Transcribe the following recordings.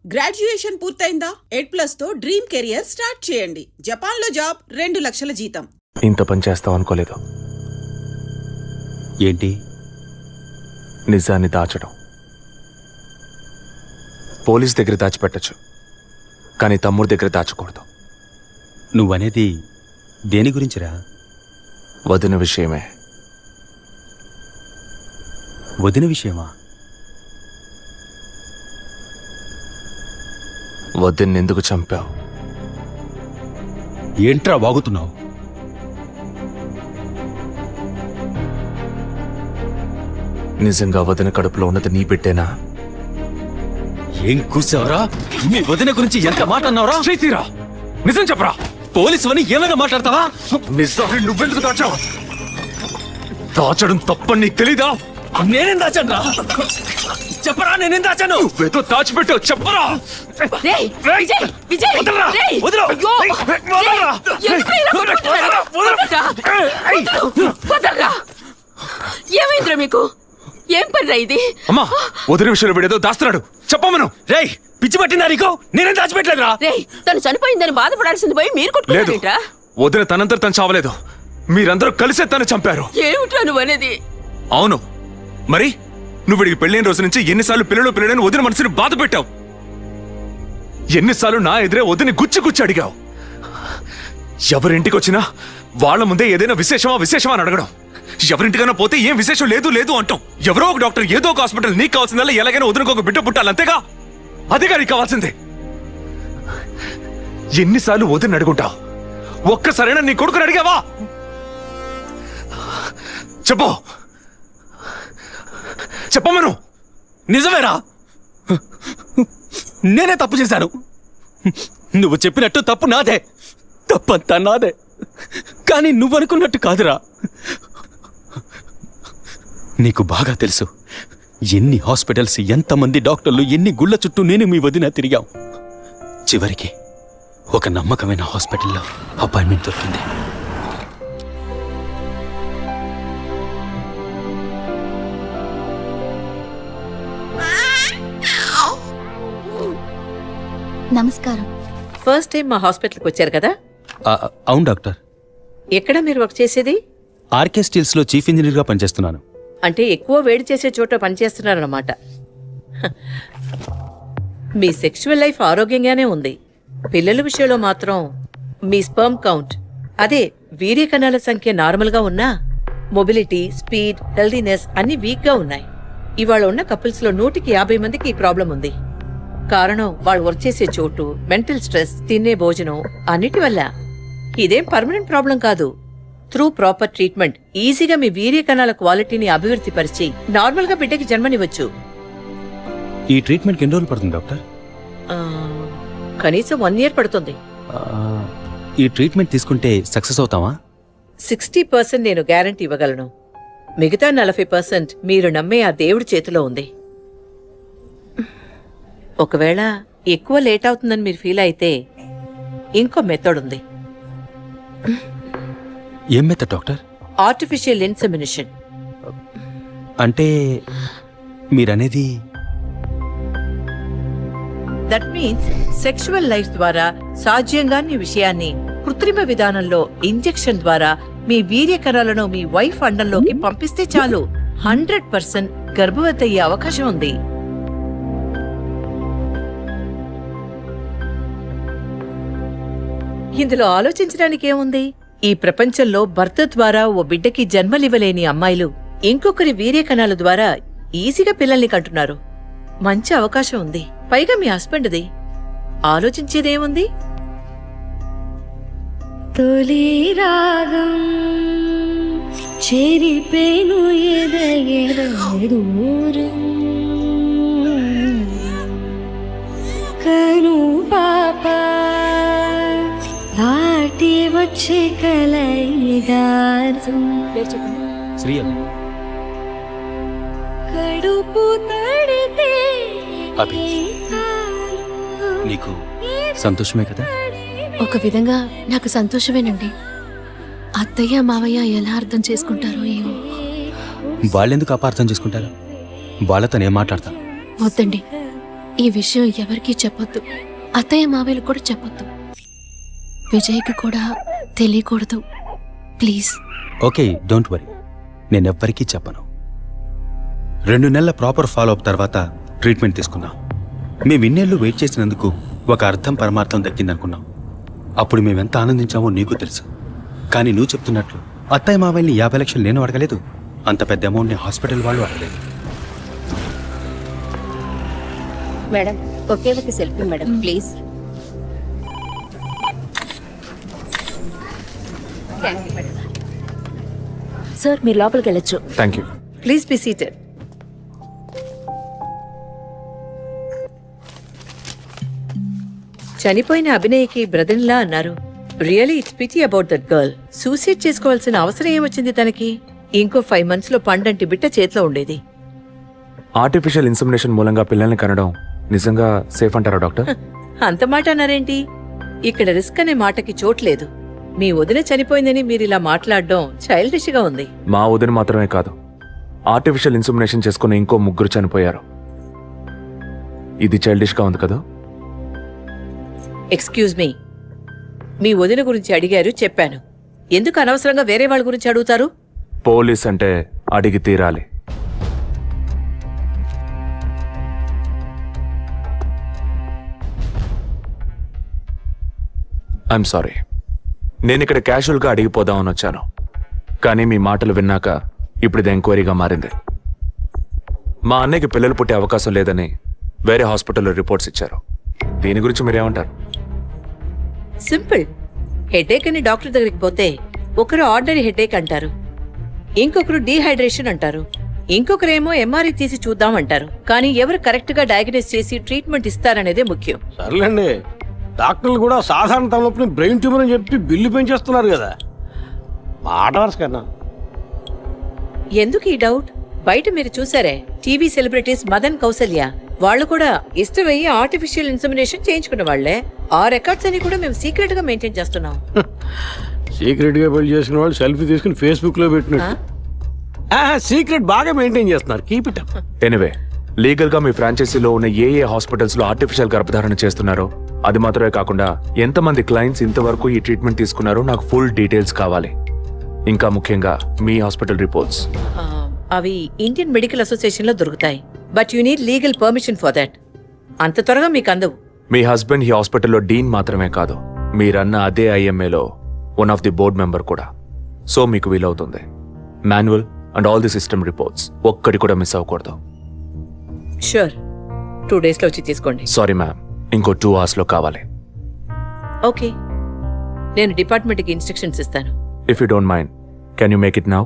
Graduation పూర్తయిందా? 8+ తో dream career start చేయండి. జపాన్లో జాబ్, 2 లక్షల జీతం. ఇంత పని చేస్తావు అనుకోలేదు. ఏంటి? నిజాన్ని దాచడం. పోలీస్ దగ్గర దాచిపెట్టచ్చు, కానీ తమ్ముడి దగ్గర దాచకూడదు. నువ్వనేది దేని గురించిరా? వదిన విషయమే. వదిన విషయమా? వదిన్ని ఎందుకు చంపావు? ఏంట్రా వాగుతున్నావు? నిజంగా వదిన కడుపులో ఉన్నది నీ బిడ్డేనా? ఏం కూర్చావరా? మీ వదిన గురించి ఎంత మాట అన్నావురా? చేతిరా, నిజం చెప్పరా. పోలీసు అని ఏమైనా మాట్లాడతావా? నిజాన్ని నువ్వెందుకు దాచావు? దాచడం తప్పని నీకు తెలీదా? నేనేం దాచాను రా? చెప్పరా, నేనేం దాచాను? నువ్వేదో దాచిపెట్టావు, చెప్పరా. ఏమైందిరా మీకు? ఏం పనిరా ఇది? అమ్మా, వదిన విషయంలో వీడేదో దాస్తున్నాడు, చెప్పమను. రేయ్, పిచ్చి పట్టిందా నీకు? నేనేం దాచిపెట్టలేదురా. రేయ్, తను చనిపోయిందని బాధపడాల్సింది పోయి మీరు కొట్టుకున్నారేంట్రా? వదిన తనంతట తను చావలేదు, మీరందరూ కలిసే తను చంపారు. ఏమిట్రా నువ్వు అనేది? అవును, మరి నువ్వు వీడికి పెళ్ళైన రోజు నుంచి ఎన్నిసార్లు పిల్లడని వదిన మనసుని బాధ పెట్టావు? ఎన్నిసార్లు నా ఎదురే వదిని గుచ్చి అడిగావు? ఎవరింటికి వచ్చినా వాళ్ళ ముందే ఏదైనా విశేషమా అని అడగడం. ఎవరింటికైనా పోతే ఏం విశేషం లేదు అంటాం. ఎవరో ఒక డాక్టర్, ఏదో ఒక హాస్పిటల్, నీకు కావాల్సిందల్లా ఎలాగైనా వదినకు ఒక బిడ్డ పుట్టాలి, అంతేగా? అదేగా నీకు కావాల్సిందే. ఎన్నిసార్లు వదిన అడుగుంటావు? ఒక్కసారైనా నీ కొడుకుని అడిగావా? చెప్పమను. నిజమేరా, నేనే తప్పు చేశాను. నువ్వు చెప్పినట్టు తప్పు నాదే, తప్పంతా నాదే. కానీ నువ్వనుకున్నట్టు కాదురా. నీకు బాగా తెలుసు ఎన్ని హాస్పిటల్స్, ఎంతమంది డాక్టర్లు, ఎన్ని గుళ్ళ చుట్టూ నేను మీ వదిన తిరిగాం. చివరికి ఒక నమ్మకమైన హాస్పిటల్లో అపాయింట్మెంట్ దొరికింది. నమస్కారం. ఫస్ట్ టైం మా హాస్పిటల్కి వచ్చారు కదా? అవును డాక్టర్. ఎక్కడ మీరు వర్క్ చేసేది? ఆర్కే స్టీల్స్ లో చీఫ్ ఇంజనీర్ గా పనిచేస్తున్నాను. అంటే ఎక్కువ వేడి చేసే చోట పనిచేస్తున్నారన్నమాట. మీ సెక్షువల్ లైఫ్ ఆరోగ్యంగానే ఉంది. పిల్లల విషయంలో మాత్రం మీ స్పర్మ్ కౌంట్, అదే వీర్య కణాల సంఖ్య నార్మల్గా ఉన్నా మొబిలిటీ, స్పీడ్, హెల్దీనెస్ అన్ని వీక్గా ఉన్నాయి. ఇవాళ ఉన్న కపుల్స్ లో 150 మందికి ఈ ప్రాబ్లం ఉంది. కారణం వాళ్ళు వర్క్ చేసే చోటు, మెంటల్ స్ట్రెస్, తినే భోజనం అన్నిటి వల్ల. ఇదేం పర్మనెంట్ ప్రాబ్లం కాదు. త్రూ ప్రాపర్ ట్రీట్మెంట్ ఈజీగా మీ వీర్య కణాల క్వాలిటీని అభివృద్ధి పరిచి నార్మల్ గా బిడ్డకి జన్మనివ్వచ్చు. ఈ ట్రీట్మెంట్ ఎన్ని రోజులు పడుతుంది డాక్టర్? కనీసం 1 year పడుతుంది. ఈ ట్రీట్మెంట్ తీసుకుంటే సక్సెస్ అవుతావా? 60% నేను గ్యారంటీ ఇవ్వగలను. మిగతా 40% మీరు నమ్మే ఆ దేవుడి చేతిలో ఉంది. ఒకవేళ ఎక్కువ లేట్ అవుతుందని మీరు ఫీల్ అయితే ఇంకో మెథడ్ ఉంది. ఏం మెథడ్ డాక్టర్? Artificial insemination. అంటే మీరనేది? దట్ మీన్స్ సెక్షువల్ లైఫ్ ద్వారా సాధ్యంగాని విషయాన్ని కృత్రిమ విధానంలో ఇంజెక్షన్ ద్వారా మీ వీర్య కణాలను మీ వైఫ్ అండంలోకి పంపిస్తే చాలు 100% గర్భవతి అయ్యే అవకాశం ఉంది. ఇందులో ఆలోచించడానికి ఏముంది? ఈ ప్రపంచంలో భర్త ద్వారా ఓ బిడ్డకి జన్మలివ్వలేని అమ్మాయిలు ఇంకొకరి వీర్య కణాల ద్వారా ఈజీగా పిల్లల్ని కంటున్నారు. మంచి అవకాశం ఉంది. పైగా మీ హస్బెండ్ది. ఆలోచించేదేముంది? తొలి రాగం చెరిపేను దూరం కను పాప దాటి వచ్చే కలయిదారు కడుపు తడితే అభి, నీకు సంతోషమే కదా? ఒక విధంగా నాకు సంతోషమేనండి. అత్తయ్య మావయ్య ఎలా అర్థం చేసుకుంటారో ఏమో. వాళ్ళెందుకు అపార్థం చేసుకుంటారు? వాళ్ళతో నేను మాట్లాడతాను. వద్దండి, ఈ విషయం ఎవరికీ చెప్పొద్దు. అత్తయ్య మావయ్యలు కూడా చెప్పొద్దు. విజయ్కి కూడా తెలియకూడదు ప్లీజ్. ఓకే, డోంట్ వరీ, నేనెవ్వరికీ చెప్పను. 2 నెలల ప్రాపర్ ఫాలో అప్ తర్వాత ట్రీట్మెంట్ తీసుకున్నాం. మేము ఇన్నేళ్ళు వెయిట్ చేసినందుకు ఒక అర్థం పరమార్థం దక్కిందనుకున్నాం. అప్పుడు మేమెంత ఆనందించామో నీకు తెలుసు. కానీ నువ్వు చెప్తున్నట్లు అత్తయ్య మావయ్యని 50 లక్షలు నేను అడగలేదు, అంత పెద్ద అమౌంట్ని హాస్పిటల్ వాళ్ళు అడగలేదు. మేడం ఒకే ఒక సెల్ఫీ మేడం ప్లీజ్. సార్ మీరు లోపలికి వెళ్ళొచ్చు. Thank you. Please be seated. చనిపోయిన అభినయ్కి బ్రదర్లా అన్నారు. Really it's pity about that girl. Suicide చేసుకోవాల్సిన అవసరం ఏమొచ్చింది తనకి? ఇంకో 5 months లో పండంటి బిడ్డ చేతిలో ఉండేది. ఆర్టిఫిషియల్ ఇన్సెమినేషన్ మూలంగా పిల్లల్ని కనడం నిజంగా సేఫ్ అంటారా డాక్టర్? అంత మాట అన్నారేంటి? ఇక్కడ రిస్క్ అనే మాటకి చోట్లేదు. మీ వదిన చనిపోయిందని మీరు ఇలా మాట్లాడడం చైల్డిష్ గా ఉంది. మా వదిన మాత్రమే కాదు, ఆర్టిఫిషియల్ ఇన్సెమినేషన్ చేసుకున్న ఇంకో 3 చనిపోయారు. ఇది చైల్డిష్ గా ఉంది కదా? ఎక్స్క్యూజ్ మీ, మీ వదిన గురించి అడిగారు, చెప్పాను. ఎందుకు అనవసరంగా వేరే వాళ్ళ గురించి అడుగుతారు? పోలీస్ అంటే అడిగి తీరాలి. ఐఎమ్ సారీ, నేను ఇక్కడ క్యాజువల్గా అడిగిపోదామని వచ్చాను. కానీ మీ మాటలు విన్నాక ఇప్పుడు ఇది ఎంక్వైరీగా మారింది. మా అన్నయ్యకి పిల్లలు పుట్టే అవకాశం లేదని వేరే హాస్పిటల్లో రిపోర్ట్స్ ఇచ్చారు. దీని గురించి మీరేమంటారు? సింపుల్. హెడేక్ అని డాక్టర్ దగ్గరికి పోతే ఒకరు ఆర్డినరీ హెడేక్ అంటారు, ఇంకొకరు డీహైడ్రేషన్ అంటారు, ఇంకొకరేమో ఎంఆర్ఐ తీసి చూద్దాం అంటారు. కానీ ఎవరు కరెక్ట్ గా డయాగ్నోస్ చేసి ట్రీట్మెంట్ ఇస్తారనేదే ముఖ్యం. సర్లేండి, డాక్టర్లు కూడా సాధారణ తలనొప్పిని బ్రెయిన్ ట్యూమర్ అని చెప్పి బిల్లు పెంచేస్తున్నారు కదా. మాట వరుస కన్నా. ఎందుకు ఈ డౌట్? బయట మీరు చూసారే, టీవీ సెలబ్రిటీస్ మదన్ కౌసల్య వాళ్ళు కూడా ఇష్టమయ్యి ఆర్టిఫిషియల్ ఇన్సెమినేషన్ చేయించుకున్న వాళ్లే. ఆ రికార్డ్స్ అని కూడా మేము సీక్రెట్ గా మెయింటైన్ చేస్తున్నాం. సీక్రెట్ గా పెళ్లి చేసుకున్న వాళ్ళు సెల్ఫీ తీసుకుని ఫేస్బుక్ లో పెట్టినట్టు సీక్రెట్ బాగా మెయింటైన్ చేస్తున్నారు. Keep it up. Anyway, legal గా మీ ఫ్రాంచైజీలో ఉన్న ఏ హాస్పిటల్స్ లో ఆర్టిఫిషియల్ గర్భధారణ చేస్తున్నారో అది మాత్రమే కాకుండా ఎంతమంది క్లయింట్స్ ఇంతవరకు ఈ ట్రీట్మెంట్ తీసుకున్నారో నాకు ఫుల్ డీటెయిల్స్ కావాలి. ఇంకా ముఖ్యంగా మీ హాస్పిటల్ రిపోర్ట్స్. అవి ఇండియన్ మెడికల్ అసోసియేషన్ లో దొరుకుతాయి. But you need legal permission for that. అంత త్వరగా మీకు అందవు. మీ హస్బెండ్ ఈ హాస్పిటల్లో డీన్ మాత్రమే కాదు, మీరన్న అదే ఐఎంఏలో one of the board member కూడా. సో మీకు వీలవుతుంది. Manual and all the system reports ఒక్కటి కూడా మిస్ అవ్వకూడదు. షూర్, 2 days లో వచ్చి తీసుకోండి. సారీ మ్యామ్, ఇంకో 2 hours లో కావాలి. ఓకే, నేను డిపార్ట్మెంట్కి ఇన్స్ట్రక్షన్స్ ఇస్తాను. If you don't mind, can you make it now?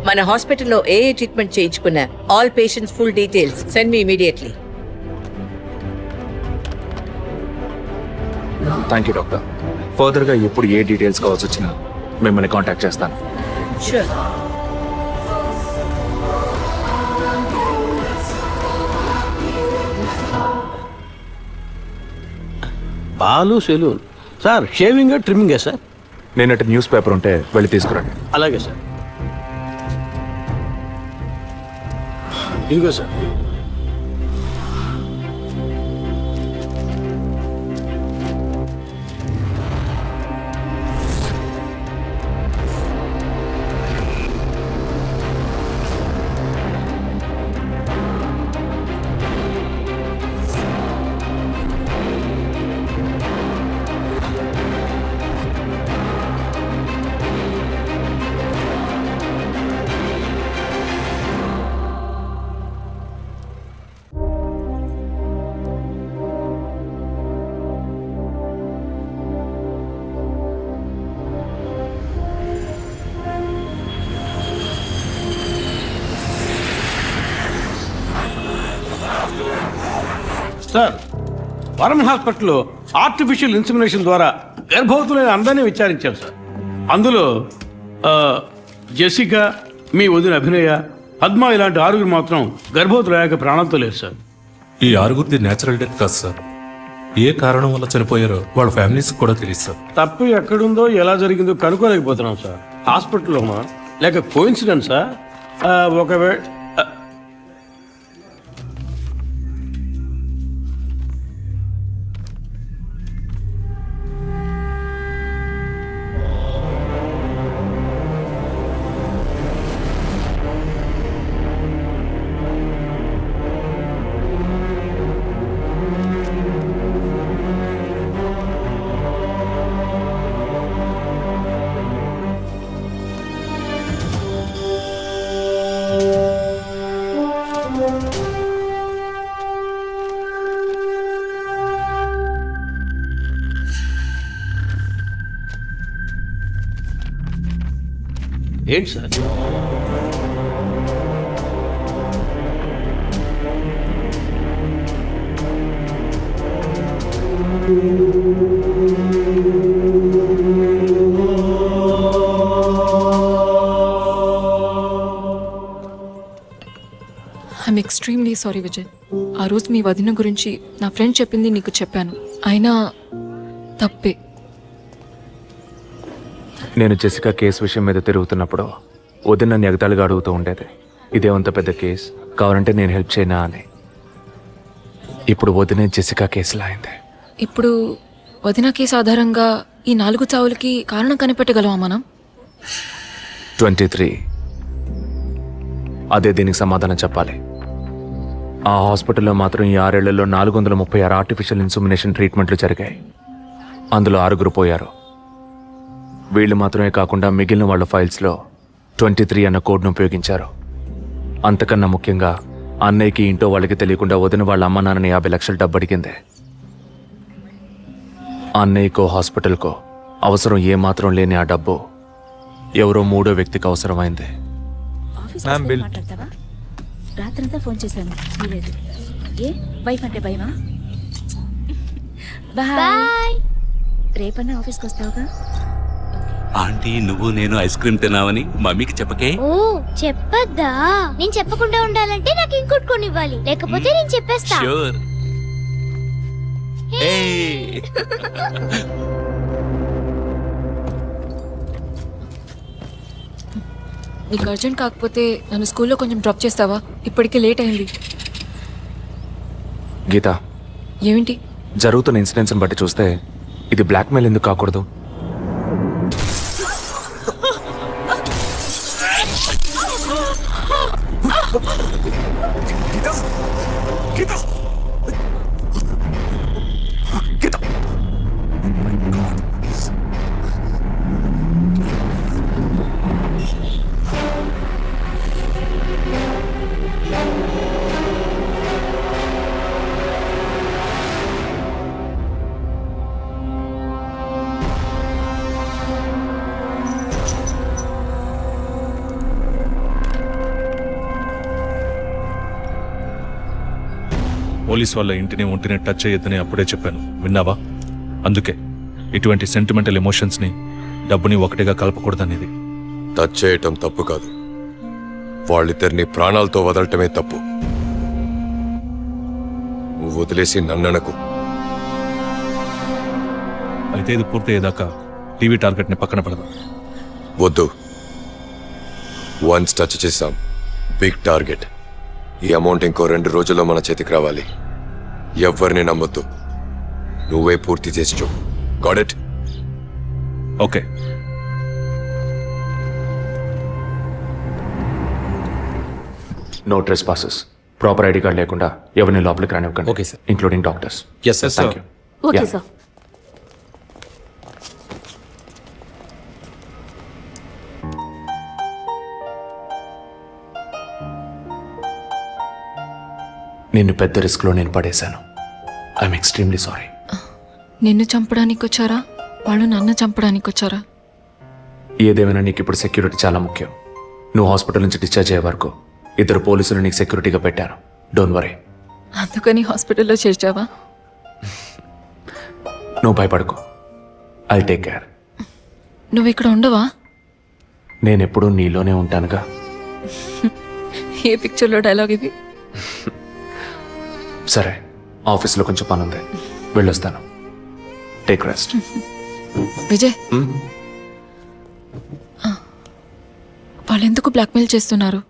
మన హాస్పిటల్లో ఏ ట్రీట్మెంట్ చేయించుకున్న all patients full details send me immediately. Thank you doctor. ఫర్దర్గా ఎప్పుడు ఏ డీటెయిల్స్ కావాల్సి వచ్చినా మిమ్మల్ని కాంటాక్ట్ చేస్తాను. షూర్. పాలు సెలూన్ సార్. షేవింగ్ ట్రిమ్మింగే సార్? నేనంటే న్యూస్ పేపర్ ఉంటే వెళ్ళి తీసుకురండి. అలాగే సార్. ఇదిగో సార్. సార్, వరం హాస్పిటల్లో ఆర్టిఫిషియల్ ఇన్సెమినేషన్ ద్వారా గర్భవతులైన అందరినీ విచారించాం సార్. అందులో జెసికా, మీ వదిన అభినయ, పద్మ ఇలాంటి 6 మాత్రం గర్భవతులయ్యాక ప్రాణంతో లేరు సార్. ఈ 6 నేచురల్ డెత్ కాదు సార్. ఏ కారణం వల్ల చనిపోయారో వాళ్ళ ఫ్యామిలీస్ కూడా తెలియదు సార్. తప్పు ఎక్కడుందో ఎలా జరిగిందో కనుక్కోలేకపోతున్నాం సార్. హాస్పిటల్లో లేక కోయిన్సిడెన్సా? ఒకవేళ ఏంటి sir? I'm extremely sorry Vijay. ఆ రోజు మీ వదిన గురించి నా ఫ్రెండ్ చెప్పింది నీకు చెప్పాను. అయినా తప్పే. నేను జెసికా కేసు విషయం మీద తిరుగుతున్నప్పుడు వదిన నన్ను ఎగతాళిగా అడుగుతూ ఉండేది, ఇదేమంత పెద్ద కేసు, కావాలంటే నేను హెల్ప్ చేయనా అని. ఇప్పుడు వదిన జెసికా కేసులా అయింది. ఇప్పుడు వదిన కేసు ఆధారంగా ఈ 4 చావులకి కారణం కనిపెట్టగలమా మనం? 23. అదే దీనికి సమాధానం చెప్పాలి. ఆ హాస్పిటల్లో మాత్రం ఈ 6 ఏళ్లలో 436 ఆర్టిఫిషియల్ ఇన్సుమినేషన్ ట్రీట్మెంట్లు జరిగాయి. అందులో 6 పోయారు. వీళ్ళు మాత్రమే కాకుండా మిగిలిన వాళ్ళ ఫైల్స్లో 23 అన్న కోడ్ను ఉపయోగించారు. అంతకన్నా ముఖ్యంగా అన్నయ్యకి ఇంటో వాళ్ళకి తెలియకుండా వదిన వాళ్ళ అమ్మ నాన్నని 50 లక్షలు డబ్బు అడిగింది. అన్నయ్యకో హాస్పిటల్కో అవసరం ఏమాత్రం లేని ఆ డబ్బు ఎవరో 3వ వ్యక్తికి అవసరమైంది. రాత్రంతా ఫోన్ చేశాను, లేదు. ఏ వైఫ్ అంటే భయమా? బాయ్. రేపన్నా ఆఫీస్కి వస్తావుగా? ఆంటీ, నువ్వు నేను ఐస్ క్రీమ్ తిన్నావని మమ్మీకి చెప్పకే. ఓ చెప్పద్దా? నేను చెప్పకుండా ఉండాలంటే నాకు ఇంకోటి కొనివ్వాలి, లేకపోతే నేను చెప్పేస్తా. ష్యూర్. నీకు అర్జెంట్ కాకపోతే నన్ను స్కూల్లో కొంచెం డ్రాప్ చేస్తావా? ఇప్పటికే లేట్ అయింది. గీత, ఏమిటి? జరుగుతున్న ఇన్సిడెంట్స్ని బట్టి చూస్తే ఇది బ్లాక్మెయిల్ ఎందుకు కాకూడదు? పోలీస్ వాళ్ళ ఇంటిని ఒంటిని టచ్ చేయొద్దని అప్పుడే చెప్పాను, విన్నావా? అందుకే ఇటువంటి సెంటిమెంటల్ ఎమోషన్స్ని డబ్బుని ఒకటిగా కలపకూడదనేది. టచ్ చేయటం తప్పు కాదు, వాళ్ళిద్దరిని ప్రాణాలతో వదలటమే తప్పు. నువ్వు వదిలేసి నన్ననకు. అయితే ఇది పూర్తి అయ్యేదాకా టీవీ టార్గెట్ని పక్కన పెడదాం. వద్దు, వన్స్ టచ్ చేసాం, బిగ్ టార్గెట్. ఈ అమౌంట్ ఇంకో 2 రోజుల్లో మన చేతికి రావాలి. ఎవ్వరిని నమ్మొద్దు, నువ్వే పూర్తి చేసి చెప్పు. Got it? Okay. No trespasses. Proper ID card లేకుండా ఎవరిని లోపలికి రానివ్వకండి. Okay sir. Including doctors. Yes sir. Thank you. Okay sir. నిన్ను పెద్ద రిస్క్లో నేను పడేశాను. I'm extremely sorry. నిన్ను చంపడానికి వచ్చారా, వాళ్ళు నన్ను చంపడానికి వచ్చారా? ఏదేమైనా నీకు ఇప్పుడు సెక్యూరిటీ చాలా ముఖ్యం. నువ్వు హాస్పిటల్ నుంచి డిశ్చార్జ్ అయ్యే వరకు 2 పోలీసులు నీకు సెక్యూరిటీగా పెట్టాను. Don't worry. అందుకని హాస్పిటల్లో చేర్చావా? నువ్వు భయపడకు, ఐ టేక్ కేర్. నువ్వు ఇక్కడ ఉండవా? నేనెప్పుడూ నీలోనే ఉంటానుగా. ఏ పిక్చర్లో డైలాగ్ ఇది? సరే, ఆఫీస్లో కొంచెం పని ఉంది, వెళ్ళొస్తాను. Take rest. విజయ్, వాళ్ళెందుకు బ్లాక్మెయిల్ చేస్తున్నారు?